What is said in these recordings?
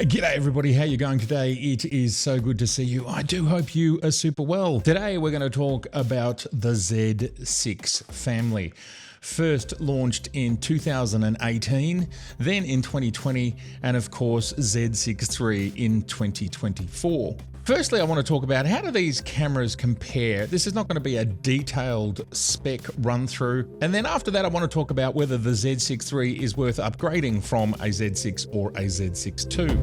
G'day everybody, how you going today? It is so good to see you. I do hope you are super well. Today we're going to talk about the Z6 family. First launched in 2018, then in 2020, and of course Z6III in 2024. Firstly, I want to talk about how do these cameras compare. This is not going to be a detailed spec run through. And then after that, I want to talk about whether the Z6III is worth upgrading from a Z6 or a Z6II.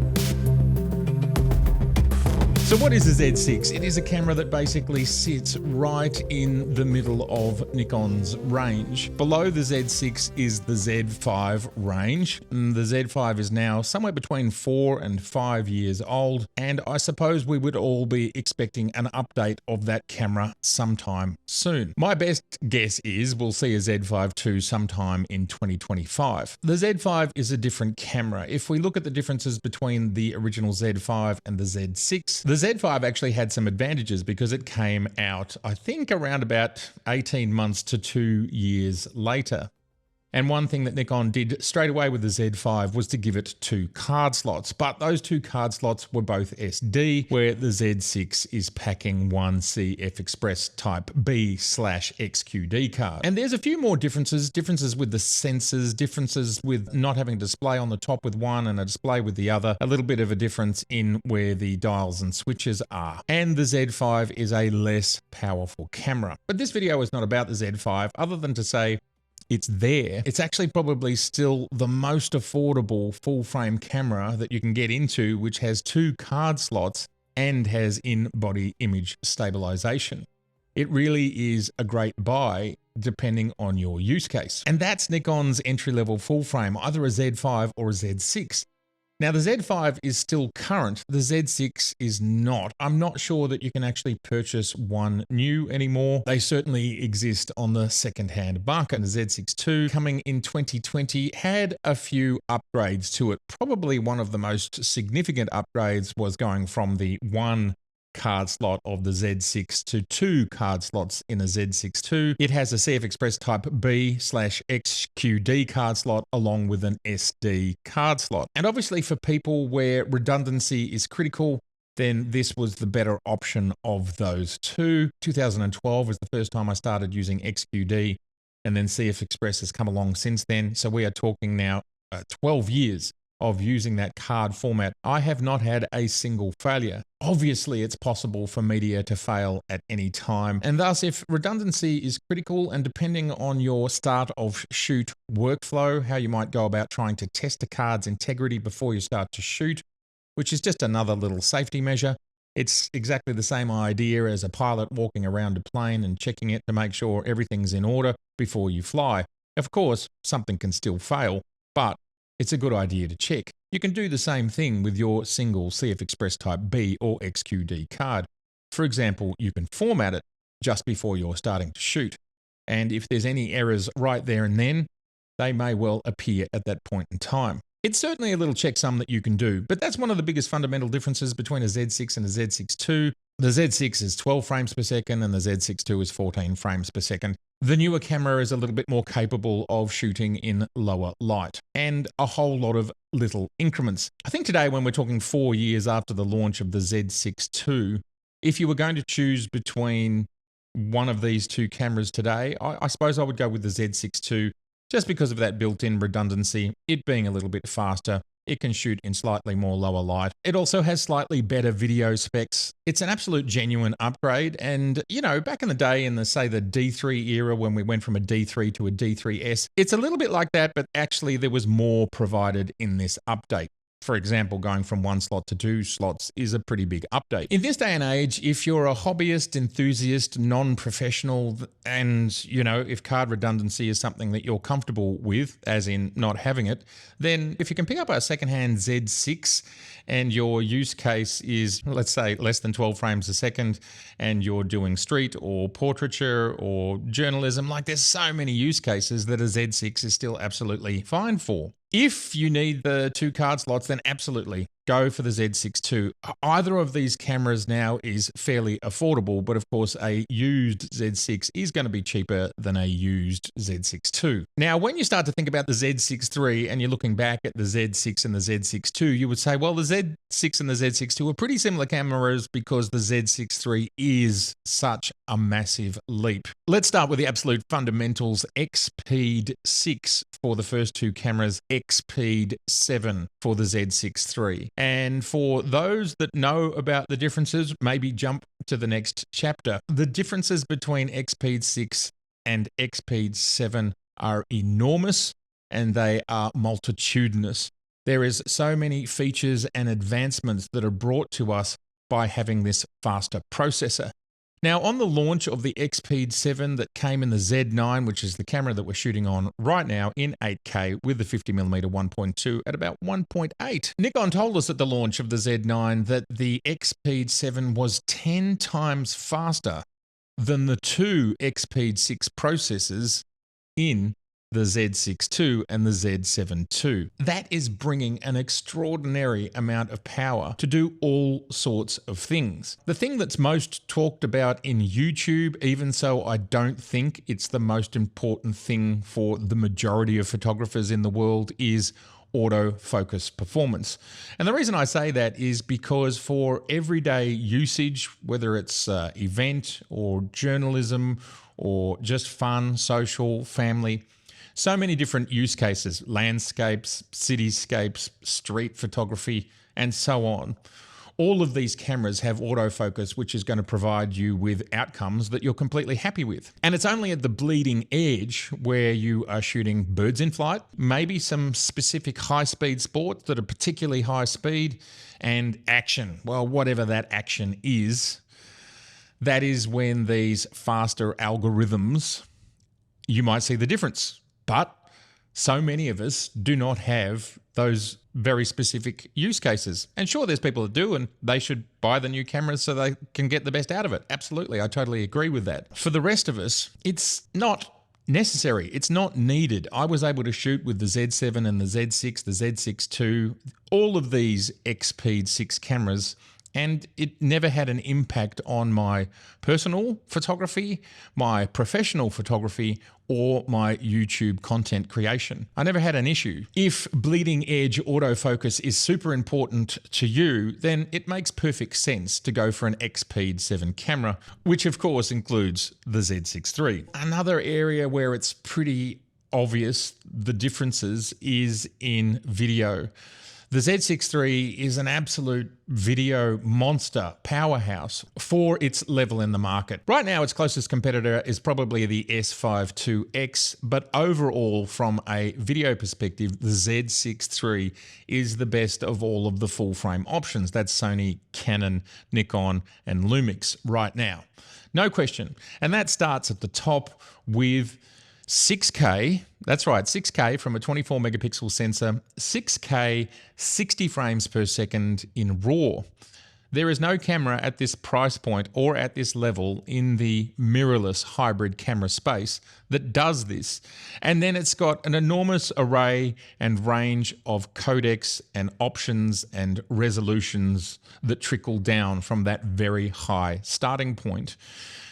So what is a Z6? It is a camera that basically sits right in the middle of Nikon's range. Below the Z6 is the Z5 range. The Z5 is now somewhere between 4 and 5 years old, and I suppose we would all be expecting an update of that camera sometime soon. My best guess is we'll see a Z5 II sometime in 2025. The Z5 is a different camera. If we look at the differences between the original Z5 and the Z6, the Z5 actually had some advantages because it came out, I think, around about 18 months to 2 years later. And one thing that Nikon did straight away with the Z5 was to give it 2 card slots, but those 2 card slots were both SD, where the Z6 is packing one CF Express Type B/XQD card. And there's a few more differences with the sensors, differences with not having a display on the top with one and a display with the other, a little bit of a difference in where the dials and switches are. And the Z5 is a less powerful camera. But this video is not about the Z5, other than to say, it's there. It's actually probably still the most affordable full frame camera that you can get into, which has 2 card slots and has in-body image stabilization. It really is a great buy depending on your use case. And that's Nikon's entry-level full frame, either a Z5 or a Z6. Now the Z5 is still current, the Z6 is not. I'm not sure that you can actually purchase one new anymore. They certainly exist on the second-hand market. The Z6II coming in 2020 had a few upgrades to it. Probably one of the most significant upgrades was going from the 1 card slot of the Z6 to 2 card slots in a Z6II. It has a CF Express Type B/XQD card slot along with an SD card slot. And obviously for people where redundancy is critical, then this was the better option of those two. 2012 was the first time I started using XQD, and then CF Express has come along since then. So we are talking now 12 years of using that card format. I have not had a single failure. Obviously, it's possible for media to fail at any time. And thus, if redundancy is critical and depending on your start of shoot workflow, how you might go about trying to test a card's integrity before you start to shoot, which is just another little safety measure. It's exactly the same idea as a pilot walking around a plane and checking it to make sure everything's in order before you fly. Of course, something can still fail, but it's a good idea to check. You can do the same thing with your single CF Express Type B or XQD card. For example, you can format it just before you're starting to shoot. And if there's any errors right there and then, they may well appear at that point in time. It's certainly a little checksum that you can do, but that's one of the biggest fundamental differences between a Z6 and a Z6II. The Z6 is 12 frames per second and the Z6II is 14 frames per second. The newer camera is a little bit more capable of shooting in lower light and a whole lot of little increments. I think today, when we're talking 4 years after the launch of the Z6II, if you were going to choose between one of these 2 cameras today, I suppose I would go with the Z6II just because of that built-in redundancy, it being a little bit faster. It can shoot in slightly more lower light. It also has slightly better video specs. It's an absolute genuine upgrade. And, you know, back in the day in the, say, the D3 era, when we went from a D3 to a D3S, it's a little bit like that, but actually there was more provided in this update. For example, going from 1 slot to 2 slots is a pretty big update. In this day and age, if you're a hobbyist, enthusiast, non-professional, and, you know, if card redundancy is something that you're comfortable with, as in not having it, then if you can pick up a secondhand Z6 and your use case is, let's say, less than 12 frames a second, and you're doing street or portraiture or journalism, like there's so many use cases that a Z6 is still absolutely fine for. If you need the 2 card slots, then absolutely go for the Z6II. Either of these cameras now is fairly affordable, but of course a used Z6 is going to be cheaper than a used Z6II. Now, when you start to think about the Z6III and you're looking back at the Z6 and the Z6II, you would say, well, the Z6 and the Z6II are pretty similar cameras because the Z6III is such a massive leap. Let's start with the absolute fundamentals. EXPEED 6 for the first two cameras, EXPEED 7 for the Z6III. And for those that know about the differences, maybe jump to the next chapter. The differences between EXPEED 6 and EXPEED 7 are enormous, and they are multitudinous. There is so many features and advancements that are brought to us by having this faster processor. Now, on the launch of the EXPEED 7 that came in the Z9, which is the camera that we're shooting on right now in 8K with the 50mm 1.2 at about 1.8, Nikon told us at the launch of the Z9 that the EXPEED 7 was 10 times faster than the two EXPEED 6 processors in the Z6II and the Z7II. That is bringing an extraordinary amount of power to do all sorts of things. The thing that's most talked about in YouTube, even so I don't think it's the most important thing for the majority of photographers in the world, is autofocus performance. And the reason I say that is because for everyday usage, whether it's event or journalism or just fun, social, family, so many different use cases, landscapes, cityscapes, street photography, and so on. All of these cameras have autofocus, which is going to provide you with outcomes that you're completely happy with. And it's only at the bleeding edge where you are shooting birds in flight, maybe some specific high-speed sports that are particularly high speed, and action. Well, whatever that action is, that is when these faster algorithms, you might see the difference. But so many of us do not have those very specific use cases. And sure, there's people that do, and they should buy the new cameras so they can get the best out of it. Absolutely, I totally agree with that. For the rest of us, it's not necessary. It's not needed. I was able to shoot with the Z7 and the Z6, the Z6II, all of these EXPEED 6 cameras, and it never had an impact on my personal photography, my professional photography, or my YouTube content creation. I never had an issue. If bleeding edge autofocus is super important to you, then it makes perfect sense to go for an EXPEED 7 camera, which of course includes the Z6III. Another area where it's pretty obvious the differences is in video. The Z6III is an absolute video monster powerhouse for its level in the market. Right now, its closest competitor is probably the S5II, but overall, from a video perspective, the Z6III is the best of all of the full frame options. That's Sony, Canon, Nikon, and Lumix right now. No question. And that starts at the top with 6K, that's right, 6K from a 24 megapixel sensor, 6K, 60 frames per second in RAW. There is no camera at this price point or at this level in the mirrorless hybrid camera space that does this. And then it's got an enormous array and range of codecs and options and resolutions that trickle down from that very high starting point.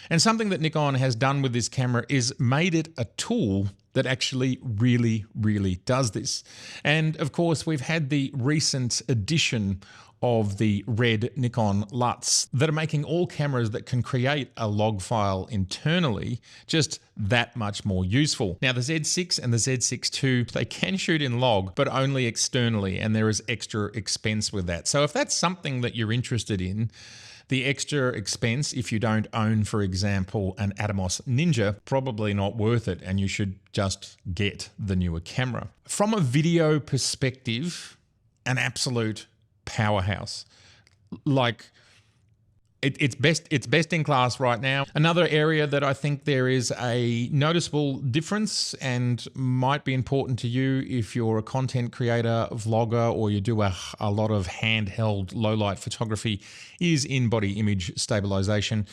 And something that Nikon has done with this camera is made it a tool that actually really, really does this. And of course, we've had the recent addition of the red Nikon Luts that are making all cameras that can create a log file internally just that much more useful. Now, the Z6 and the Z6II, they can shoot in log, but only externally, and there is extra expense with that. So if that's something that you're interested in, the extra expense, if you don't own, for example, an Atomos Ninja, probably not worth it, and you should just get the newer camera. From a video perspective, an absolute powerhouse. Like, it's best in class right now. Another area that I think there is a noticeable difference and might be important to you if you're a content creator, vlogger, or you do a lot of handheld low light photography is in body image stabilization.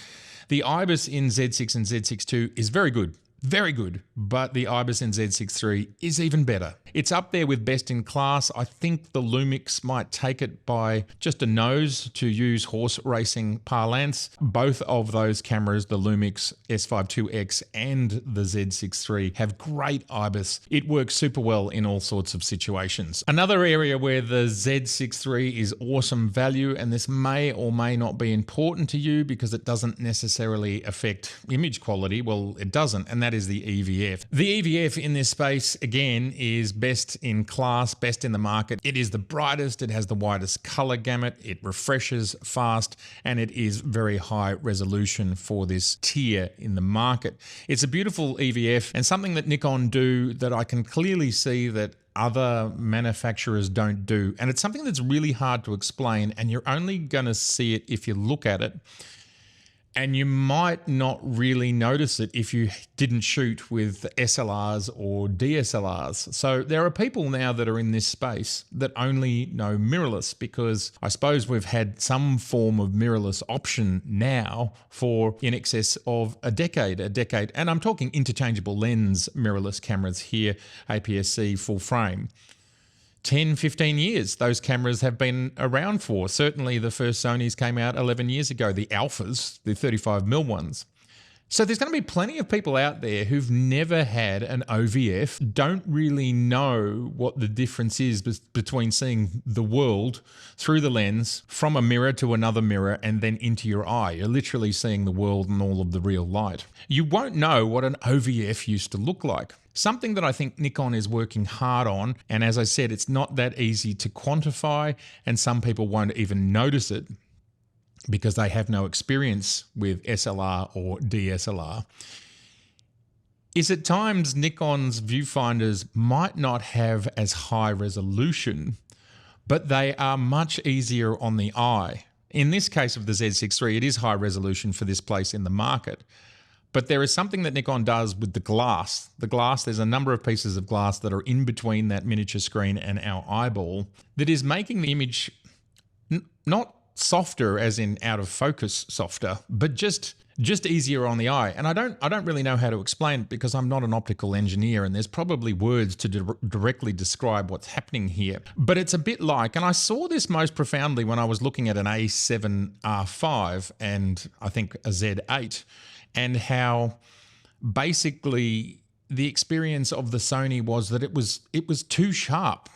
The IBIS in Z6 and Z6II is very good. Very good, but the IBIS in Z6III is even better. It's up there with best in class. I think the Lumix might take it by just a nose, to use horse racing parlance. Both of those cameras, the Lumix S5II and the Z6III, have great IBIS. It works super well in all sorts of situations. Another area where the Z6III is awesome value, and this may or may not be important to you because it doesn't necessarily affect image quality. Well, it doesn't, and that is the EVF. The EVF in this space, again, is best in class, best in the market. It is the brightest, it has the widest color gamut, it refreshes fast, and it is very high resolution for this tier in the market. It's a beautiful EVF, and something that Nikon do that I can clearly see that other manufacturers don't do. And it's something that's really hard to explain, and you're only going to see it if you look at it. And you might not really notice it if you didn't shoot with SLRs or DSLRs. So there are people now that are in this space that only know mirrorless, because I suppose we've had some form of mirrorless option now for in excess of a decade. And I'm talking interchangeable lens mirrorless cameras here, APS-C full frame. 10, 15 years those cameras have been around for. Certainly the first Sonys came out 11 years ago, the Alphas, the 35mm ones. So there's going to be plenty of people out there who've never had an OVF, don't really know what the difference is between seeing the world through the lens from a mirror to another mirror and then into your eye. You're literally seeing the world in all of the real light. You won't know what an OVF used to look like. Something that I think Nikon is working hard on, and as I said, it's not that easy to quantify, and some people won't even notice it because they have no experience with SLR or DSLR, is at times Nikon's viewfinders might not have as high resolution, but they are much easier on the eye. In this case of the Z6III, it is high resolution for this place in the market. But there is something that Nikon does with the glass. The glass, there's a number of pieces of glass that are in between that miniature screen and our eyeball that is making the image not softer as in out of focus softer, but just easier on the eye. And I don't really know how to explain it because I'm not an optical engineer, and there's probably words to directly describe what's happening here. But it's a bit like, and I saw this most profoundly when I was looking at an A7R5 and I think a Z8, and how basically the experience of the Sony was that it was too sharp.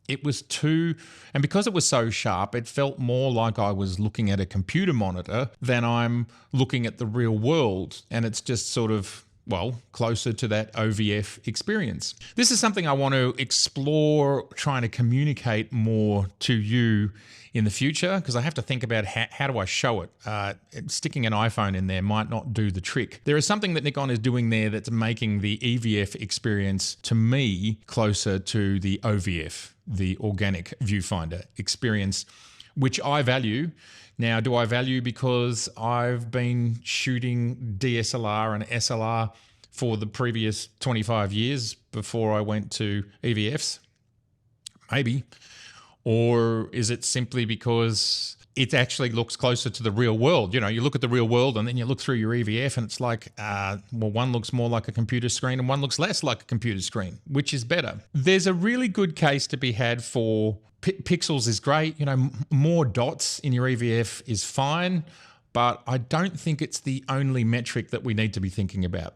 It was too, and because it was so sharp, it felt more like I was looking at a computer monitor than I'm looking at the real world. And it's just sort of, well, closer to that OVF experience. This is something I want to explore, trying to communicate more to you in the future, because I have to think about how do I show it. Sticking an iPhone in there might not do the trick. There is something that Nikon is doing there that's making the EVF experience, to me, closer to the OVF, the organic viewfinder experience, which I value. Now, do I value because I've been shooting DSLR and SLR for the previous 25 years before I went to EVFs? Maybe. Or is it simply because it actually looks closer to the real world? You know, you look at the real world and then you look through your EVF and it's like, well, one looks more like a computer screen and one looks less like a computer screen. Which is better? There's a really good case to be had for pixels is great. You know, more dots in your EVF is fine, but I don't think it's the only metric that we need to be thinking about.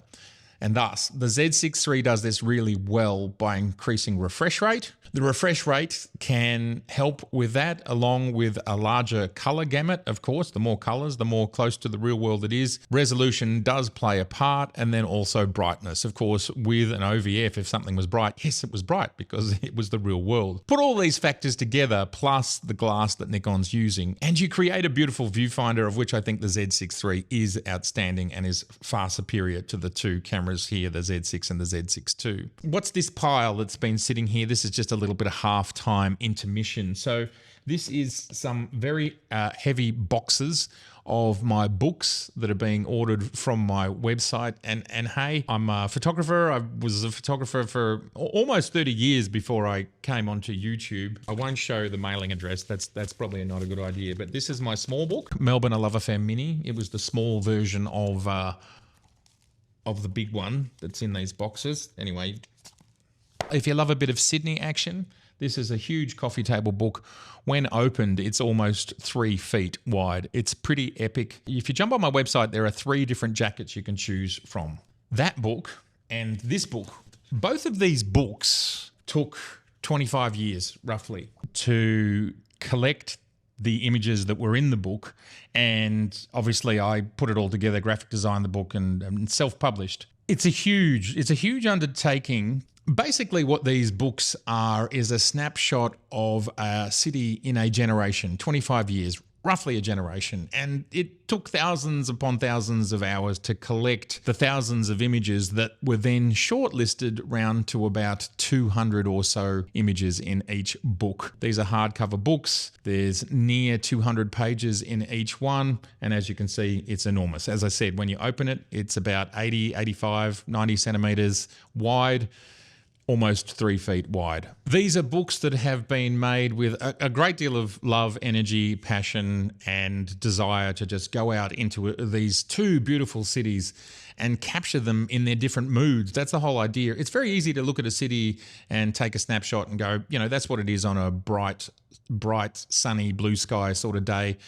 And thus, the Z6III does this really well by increasing refresh rate. The refresh rate can help with that, along with a larger color gamut. Of course, the more colors, the more close to the real world it is. Resolution does play a part, and then also brightness. Of course, with an OVF, if something was bright, yes, it was bright because it was the real world. Put all these factors together, plus the glass that Nikon's using, and you create a beautiful viewfinder, of which I think the Z6III is outstanding and is far superior to the two cameras here, the Z6 and the Z6II. What's this pile that's been sitting here? This is just a little bit of halftime intermission. So this is some very heavy boxes of my books that are being ordered from my website. And hey, I'm a photographer. I was a photographer for almost 30 years before I came onto YouTube. I won't show the mailing address. That's probably not a good idea. But this is my small book, Melbourne A Love Affair Mini. It was the small version of of the big one that's in these boxes. Anyway, if you love a bit of Sydney action, this is a huge coffee table book. When opened, it's almost 3 feet wide. It's pretty epic. If you jump on my website, there are 3 different jackets you can choose from. That book and this book, both of these books took 25 years roughly to collect the images that were in the book, and obviously I put it all together, graphic designed the book, and self-published. It's a huge undertaking. Basically what these books are is a snapshot of a city in a generation, 25 years, roughly a generation, and it took thousands upon thousands of hours to collect the thousands of images that were then shortlisted round to about 200 or so images in each book. These are hardcover books. There's near 200 pages in each one, and as you can see, it's enormous. As I said, when you open it, it's about 80, 85, 90 centimeters wide, almost 3 feet wide. These are books that have been made with a great deal of love, energy, passion, and desire to just go out into these 2 beautiful cities and capture them in their different moods. That's the whole idea. It's very easy to look at a city and take a snapshot and go, you know, that's what it is on a bright, sunny, blue sky sort of day.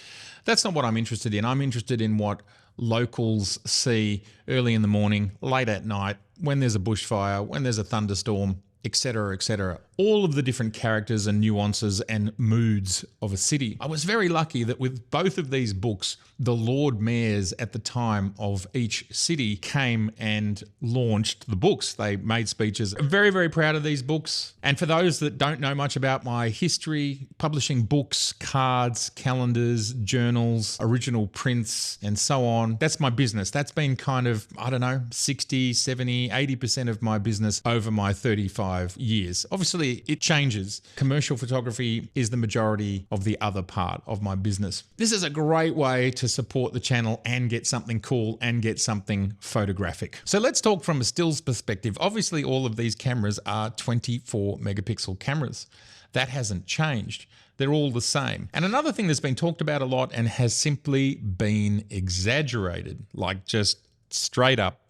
That's not what I'm interested in. I'm interested in what locals see early in the morning, late at night, when there's a bushfire, when there's a thunderstorm, etc., etc. All of the different characters and nuances and moods of a city. I was very lucky that with both of these books, the Lord Mayors at the time of each city came and launched the books. They made speeches. I'm very, very proud of these books. And for those that don't know much about my history, publishing books, cards, calendars, journals, original prints, and so on, that's my business. That's been kind of, I don't know, 60, 70, 80% of my business over my 35 years. Obviously, it changes. Commercial photography is the majority of the other part of my business. This is a great way to support the channel and get something cool and get something photographic. So let's talk from a stills perspective. Obviously, all of these cameras are 24 megapixel cameras. That hasn't changed. They're all the same. And another thing that's been talked about a lot and has simply been exaggerated, like just straight up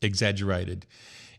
exaggerated,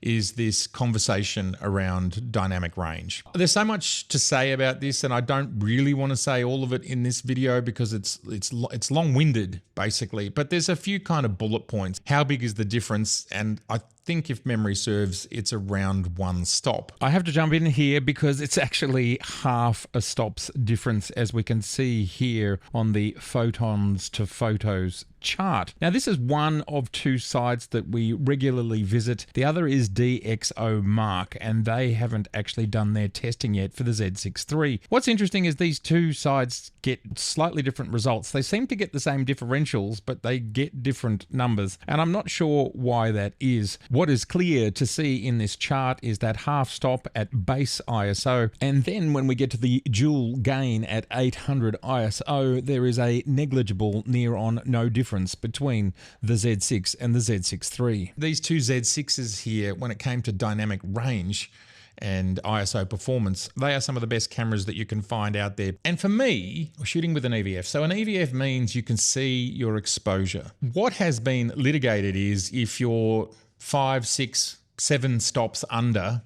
is this conversation around dynamic range. There's so much to say about this, and I don't really want to say all of it in this video because it's long-winded basically, but there's a few kind of bullet points. How big is the difference? And I think if memory serves, it's around 1 stop. I have to jump in here because it's actually half a stop's difference, as we can see here on the photons to photos chart. Now, this is one of 2 sites that we regularly visit. The other is DxO Mark, and they haven't actually done their testing yet for the Z6III. What's interesting is these 2 sites get slightly different results. They seem to get the same differentials, but they get different numbers, and I'm not sure why that is. What is clear to see in this chart is that half stop at base ISO, and then when we get to the dual gain at 800 ISO, there is a negligible, near on no difference between the Z6 and the Z6III. These 2 Z6s here, when it came to dynamic range and ISO performance, they are some of the best cameras that you can find out there. And for me, we're shooting with an EVF. So an EVF means you can see your exposure. What has been litigated is if you're 5, 6, 7 stops under,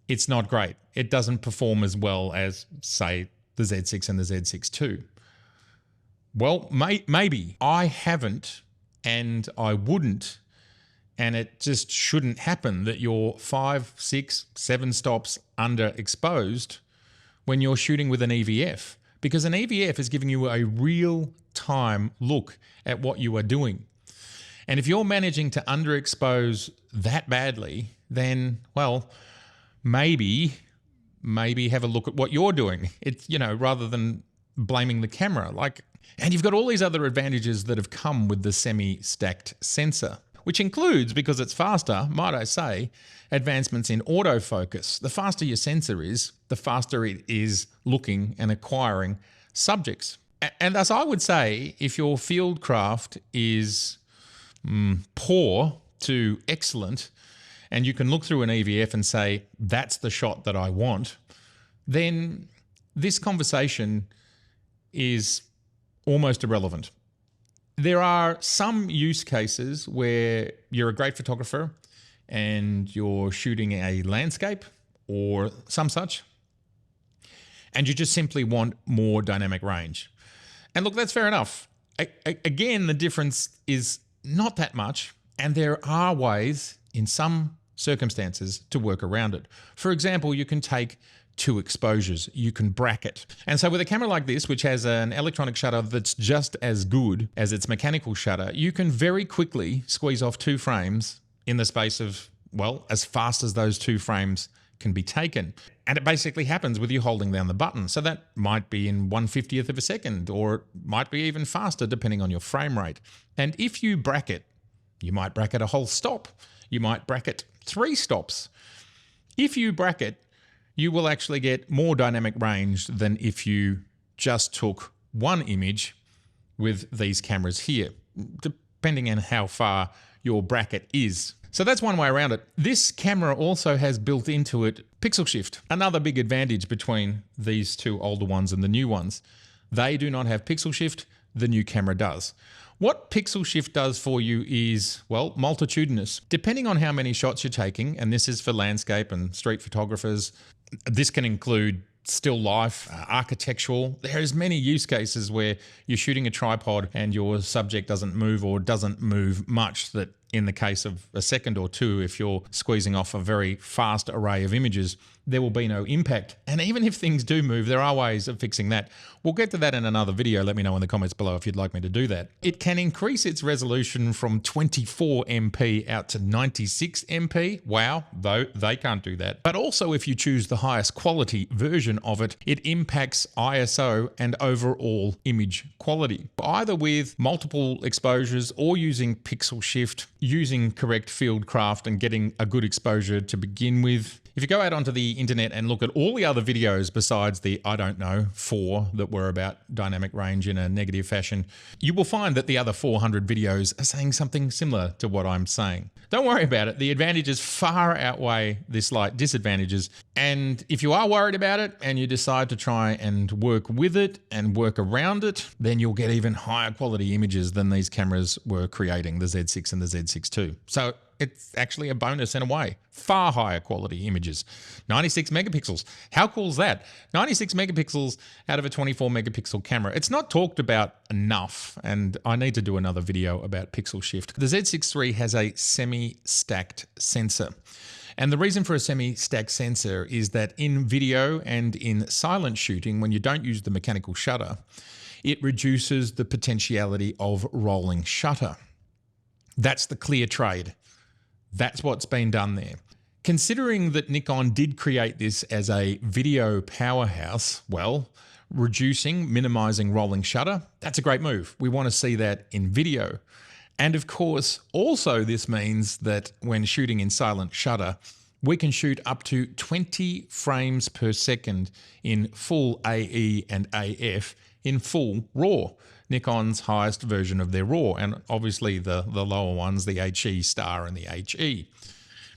it's not great. It doesn't perform as well as, say, the Z6 and the Z6II. Well, maybe. I haven't, and I wouldn't, and it just shouldn't happen that you're 5, 6, 7 stops underexposed when you're shooting with an EVF, because an EVF is giving you a real-time look at what you are doing. And if you're managing to underexpose that badly, then, well, maybe have a look at what you're doing. It's, you know, rather than blaming the camera. And you've got all these other advantages that have come with the semi-stacked sensor, which includes, because it's faster, might I say, advancements in autofocus. The faster your sensor is, the faster it is looking and acquiring subjects. And thus I would say if your field craft is poor to excellent, and you can look through an EVF and say, that's the shot that I want, then this conversation is almost irrelevant. There are some use cases where you're a great photographer and you're shooting a landscape or some such, and you just simply want more dynamic range. And look, that's fair enough. Again, the difference is not that much, and there are ways in some circumstances to work around it. For example, you can take 2 exposures, you can bracket. And so with a camera like this, which has an electronic shutter that's just as good as its mechanical shutter, you can very quickly squeeze off 2 frames in the space of, well, as fast as those 2 frames can be taken. And it basically happens with you holding down the button. So that might be in 1/50th of a second, or it might be even faster depending on your frame rate. And if you bracket, you might bracket a whole stop. You might bracket 3 stops. If you bracket, you will actually get more dynamic range than if you just took 1 image with these cameras here, depending on how far your bracket is. So that's one way around it. This camera also has built into it pixel shift, another big advantage between these 2 older ones and the new ones. They do not have pixel shift, the new camera does. What pixel shift does for you is, well, multitudinous. Depending on how many shots you're taking, and this is for landscape and street photographers, this can include still life, architectural. There's many use cases where you're shooting a tripod and your subject doesn't move or doesn't move much, that in the case of a second or 2, if you're squeezing off a very fast array of images, there will be no impact. And even if things do move, there are ways of fixing that. We'll get to that in another video. Let me know in the comments below if you'd like me to do that. It can increase its resolution from 24 MP out to 96 MP. Wow, though they can't do that. But also if you choose the highest quality version of it, it impacts ISO and overall image quality. Either with multiple exposures or using pixel shift, using correct field craft and getting a good exposure to begin with. If you go out onto the internet and look at all the other videos besides the, I don't know, 4 that were about dynamic range in a negative fashion, you will find that the other 400 videos are saying something similar to what I'm saying. Don't worry about it. The advantages far outweigh the slight disadvantages. And if you are worried about it and you decide to try and work with it and work around it, then you'll get even higher quality images than these cameras were creating, the Z6 and the Z6II. So it's actually a bonus in a way. Far higher quality images. 96 megapixels. How cool is that? 96 megapixels out of a 24 megapixel camera. It's not talked about enough, and I need to do another video about pixel shift. The Z6III has a semi-stacked sensor. And the reason for a semi-stacked sensor is that in video and in silent shooting, when you don't use the mechanical shutter, it reduces the potentiality of rolling shutter. That's the clear trade. That's what's been done there. Considering that Nikon did create this as a video powerhouse, well, minimizing rolling shutter, that's a great move. We want to see that in video. And of course, also this means that when shooting in silent shutter, we can shoot up to 20 frames per second in full AE and AF in full RAW. Nikon's highest version of their RAW, and obviously the lower ones, the HE Star and the HE.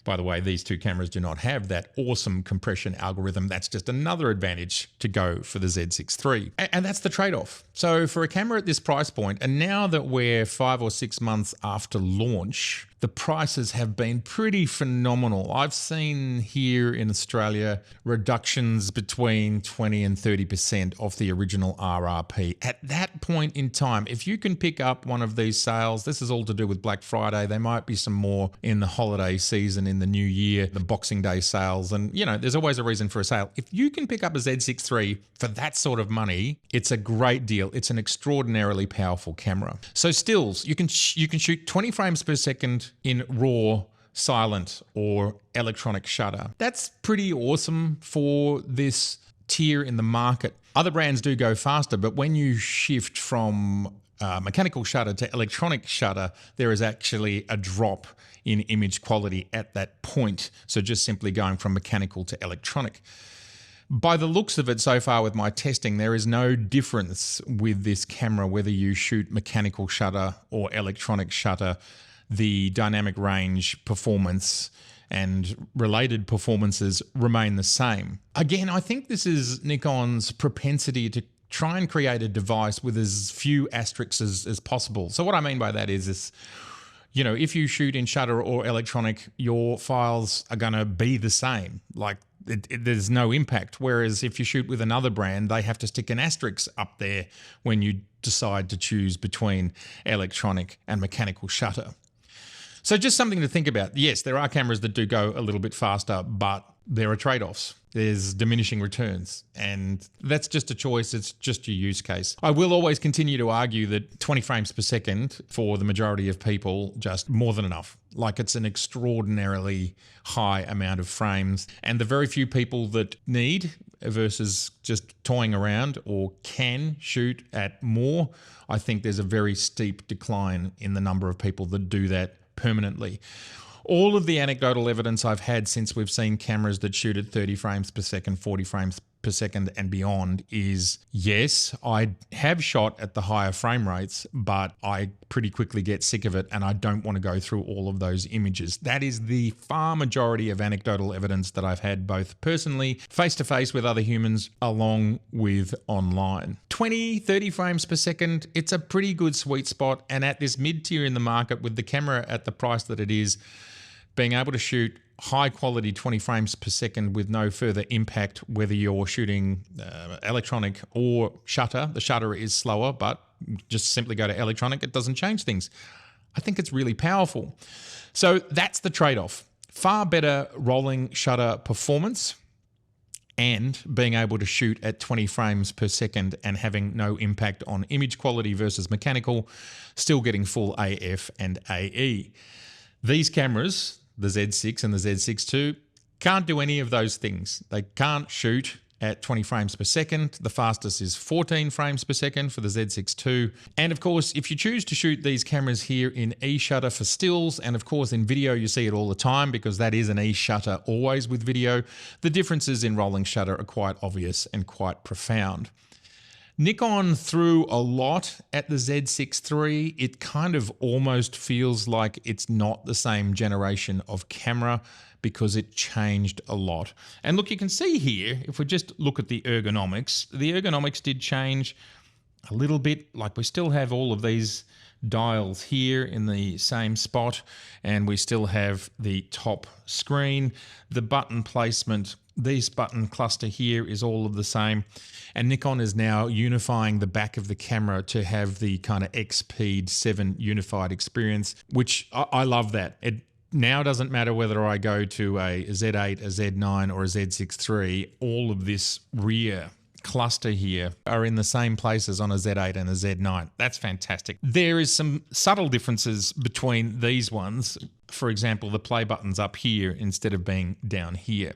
By the way, these 2 cameras do not have that awesome compression algorithm. That's just another advantage to go for the Z6III. And that's the trade-off. So for a camera at this price point, and now that we're 5 or 6 months after launch, the prices have been pretty phenomenal. I've seen here in Australia reductions between 20 and 30% off the original RRP. At that point in time, if you can pick up one of these sales, this is all to do with Black Friday. There might be some more in the holiday season, in the new year, the Boxing Day sales. And, you know, there's always a reason for a sale. If you can pick up a Z6III for that sort of money, it's a great deal. It's an extraordinarily powerful camera. So stills, you can shoot 20 frames per second in RAW, silent, or electronic shutter. That's pretty awesome for this tier in the market. Other brands do go faster, but when you shift from mechanical shutter to electronic shutter, there is actually a drop in image quality at that point. So just simply going from mechanical to electronic. By the looks of it so far with my testing, there is no difference with this camera whether you shoot mechanical shutter or electronic shutter. The dynamic range, performance, and related performances remain the same. Again, I think this is Nikon's propensity to try and create a device with as few asterisks as possible. So what I mean by that is this, you know, if you shoot in shutter or electronic, your files are going to be the same. Like there's no impact. Whereas if you shoot with another brand, they have to stick an asterisk up there when you decide to choose between electronic and mechanical shutter. So just something to think about. Yes, there are cameras that do go a little bit faster, but there are trade-offs. There's diminishing returns, and that's just a choice. It's just your use case. I will always continue to argue that 20 frames per second for the majority of people, just more than enough. Like it's an extraordinarily high amount of frames, and the very few people that need versus just toying around or can shoot at more, I think there's a very steep decline in the number of people that do that permanently. All of the anecdotal evidence I've had since we've seen cameras that shoot at 30 frames per second, 40 frames per second and beyond is, yes, I have shot at the higher frame rates, but I pretty quickly get sick of it and I don't want to go through all of those images. That is the far majority of anecdotal evidence that I've had both personally, face-to-face with other humans, along with online. 20, 30 frames per second, it's a pretty good sweet spot, and at this mid-tier in the market with the camera at the price that it is, being able to shoot high quality 20 frames per second with no further impact, whether you're shooting electronic or shutter. The shutter is slower, but just simply go to electronic. It doesn't change things. I think it's really powerful. So that's the trade-off. Far better rolling shutter performance and being able to shoot at 20 frames per second and having no impact on image quality versus mechanical, still getting full AF and AE. These cameras, the Z6 and the Z6II, can't do any of those things. They can't shoot at 20 frames per second. The fastest is 14 frames per second for the Z6II. And of course, if you choose to shoot these cameras here in E-shutter for stills, and of course in video you see it all the time because that is an E-shutter always with video, the differences in rolling shutter are quite obvious and quite profound. Nikon threw a lot at the Z6III. It kind of almost feels like it's not the same generation of camera because it changed a lot. And look, you can see here, if we just look at the ergonomics did change a little bit. Like we still have all of these dials here in the same spot, and we still have the top screen. The button placement, this button cluster here is all of the same. And Nikon is now unifying the back of the camera to have the kind of EXPEED 7 unified experience, which I love that. It now doesn't matter whether I go to a Z8, a Z9 or a Z6III, all of this rear cluster here are in the same places on a Z8 and a Z9. That's fantastic. There is some subtle differences between these ones. For example, the play button's up here instead of being down here.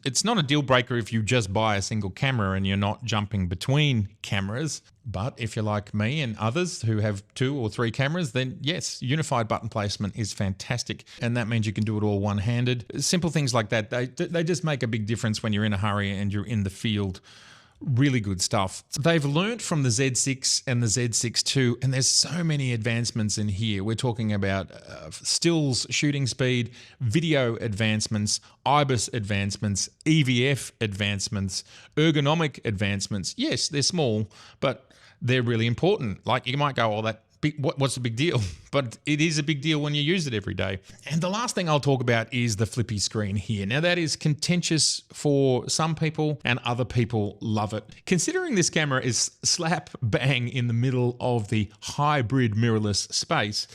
It's not a deal breaker if you just buy a single camera and you're not jumping between cameras. But if you're like me and others who have 2 or 3 cameras, then yes, unified button placement is fantastic. And that means you can do it all one-handed. Simple things like that, they just make a big difference when you're in a hurry and you're in the field. Really good stuff. They've learnt from the Z6 and the Z6II, and there's so many advancements in here. We're talking about stills, shooting speed, video advancements, IBIS advancements, EVF advancements, ergonomic advancements. Yes, they're small, but they're really important. Like you might go, oh, that what's the big deal? But it is a big deal when you use it every day. And the last thing I'll talk about is the flippy screen here. Now that is contentious for some people and other people love it. Considering this camera is slap bang in the middle of the hybrid mirrorless space,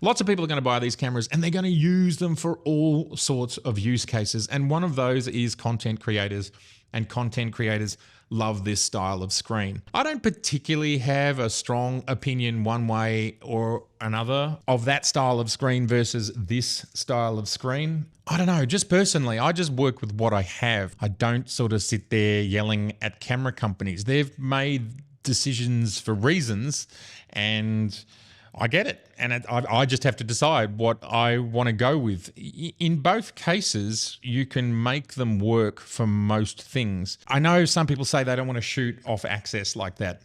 lots of people are going to buy these cameras and they're going to use them for all sorts of use cases. And one of those is content creators, and content creators love this style of screen. I don't particularly have a strong opinion one way or another of that style of screen versus this style of screen. I don't know, just personally, I just work with what I have. I don't sort of sit there yelling at camera companies. They've made decisions for reasons, and I get it. And I just have to decide what I want to go with. In both cases, you can make them work for most things. I know some people say they don't want to shoot off axis like that.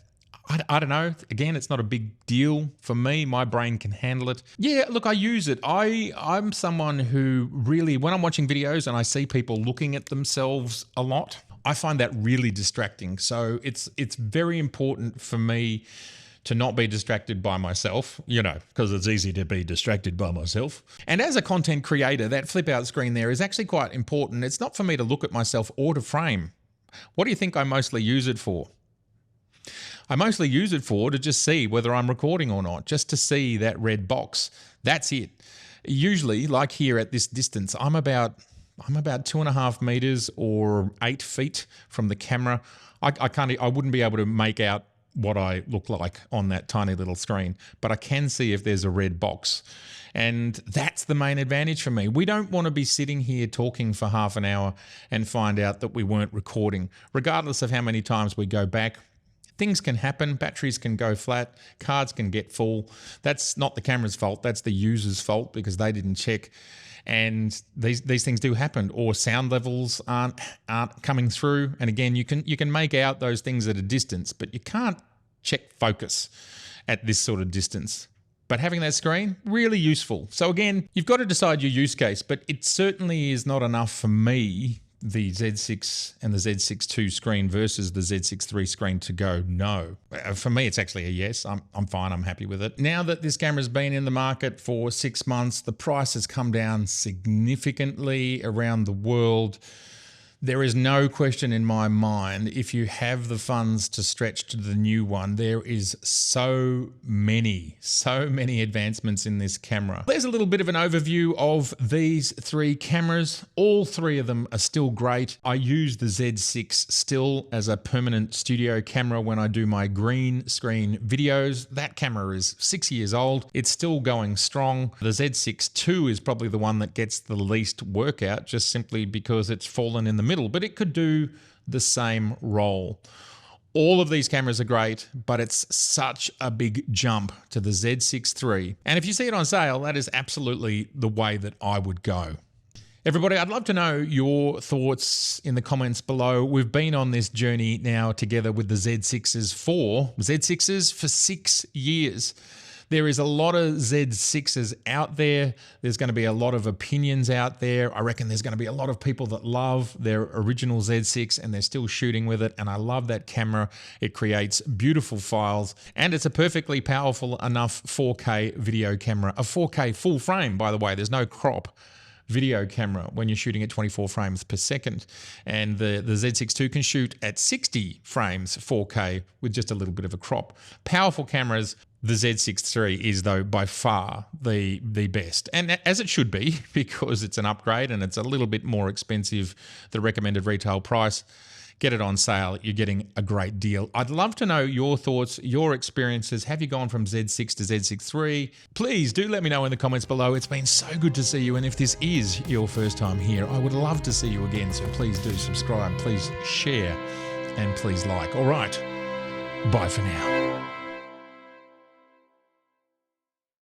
I don't know. Again, it's not a big deal for me. My brain can handle it. Yeah, look, I use it. I'm someone who really, when I'm watching videos and I see people looking at themselves a lot, I find that really distracting. So it's very important for me to not be distracted by myself, you know, because it's easy to be distracted by myself. And as a content creator, that flip out screen there is actually quite important. It's not for me to look at myself or to frame. What do you think I mostly use it for? I mostly use it for to just see whether I'm recording or not, just to see that red box. That's it. Usually, like here at this distance, I'm about 2.5 meters or 8 feet from the camera. I wouldn't be able to make out what I look like on that tiny little screen, but I can see if there's a red box. And that's the main advantage for me. We don't want to be sitting here talking for half an hour and find out that we weren't recording. Regardless of how many times we go back, things can happen, batteries can go flat, cards can get full. That's not the camera's fault, that's the user's fault because they didn't check. And these things do happen, or sound levels aren't coming through. And again, you can make out those things at a distance, but you can't check focus at this sort of distance. But having that screen, really useful. So again, you've got to decide your use case, but it certainly is not enough for me, the Z6 and the Z6II screen versus the Z6III screen, to go no. For me, it's actually a yes. I'm fine. I'm happy with it. Now that this camera's been in the market for 6 months, the price has come down significantly around the world. There is no question in my mind, if you have the funds to stretch to the new one, there is so many advancements in this camera. There's a little bit of an overview of these three cameras. All three of them are still great. I use the Z6 still as a permanent studio camera when I do my green screen videos. That camera is 6 years old. It's still going strong. The Z6II is probably the one that gets the least workout, just simply because it's fallen in the middle, but it could do the same role. All of these cameras are great, but it's such a big jump to the Z6III. And if you see it on sale, that is absolutely the way that I would go. Everybody, I'd love to know your thoughts in the comments below. We've been on this journey now together with the Z6s for 6 years. There is a lot of Z6s out there. There's going to be a lot of opinions out there. I reckon there's going to be a lot of people that love their original Z6 and they're still shooting with it. And I love that camera. It creates beautiful files and it's a perfectly powerful enough 4K video camera. A 4K full frame, by the way. There's no crop video camera when you're shooting at 24 frames per second. And the Z6II can shoot at 60 frames 4K with just a little bit of a crop. Powerful cameras. The Z6III is, though, by far the best. And as it should be, because it's an upgrade and it's a little bit more expensive, the recommended retail price. Get it on sale. You're getting a great deal. I'd love to know your thoughts, your experiences. Have you gone from Z6 to Z6III? Please do let me know in the comments below. It's been so good to see you. And if this is your first time here, I would love to see you again. So please do subscribe, please share, and please like. All right. Bye for now.